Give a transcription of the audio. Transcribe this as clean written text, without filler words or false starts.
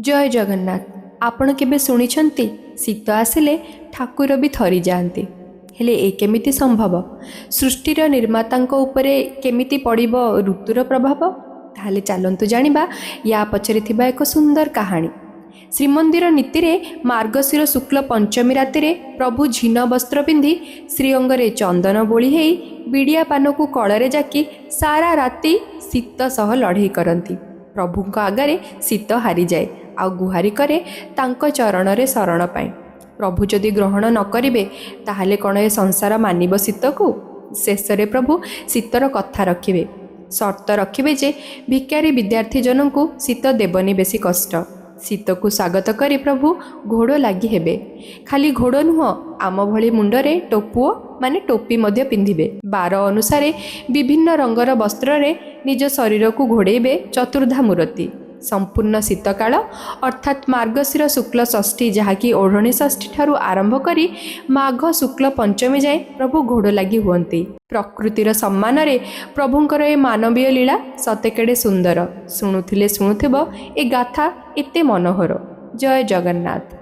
जय जगन्नाथ। आपण केबे शुणिछंती शीत आसिले ठाकुर भी थरी जाती। हेले ए केमिति संभव? सृष्टिर निर्मातांको उपरे केमिति पड़िबो ऋतुर प्रभाव? ताहले चालंतु जानिबा या पछरे थिबा एक सुंदर कहानी। श्रीमंदिर नीति रे मार्गशीर शुक्ल पंचमी राति रे प्रभु झीन वस्त्र पिंधि श्रीअंगरे चंदन बोली हेई बिड़िया पान को कଳରେ जाकी सारा राति शीत सह लड़े करती। प्रभुଙ୍କ आगरे शीत हारी जाए आ गुहारी करे तांको चरण रे शरण पाए। प्रभु जदि ग्रहण न करिवे ताहले कौन ए संसार मानिब शीत को? शेष रे प्रभु शीतर कथा रखिबे, शर्त रखिबे जे भिकारी विद्यार्थी जनों को शीत देबनी बेसी कष्ट। शीत को स्वागत करी प्रभु घोड़ लगी हेबे। खाली घोड़ नुह, आम भली मुंडरे टोपुओ माने टोपी मध्य पिंधिबे। बार अनुसारे विभिन्न रंगर वस्त्र रे निज शरीर को घोड़ेबे चतुर्धा मूर्ति। संपूर्ण शीतकाल अर्थात मार्गशीर शुक्ल षष्ठी जहाँकि ओढ़णी षष्ठी ठारू आरंभ करी माघ शुक्ल पंचमी जाए प्रभु घोड़ लगी हुअन्ति। प्रकृतिर सम्मान रे प्रभुंकर ए मानवीय लीला सते केड़े सुंदर। शुणुथिले शुणुथिब ए गाथा एते मनोहर। जय जगन्नाथ।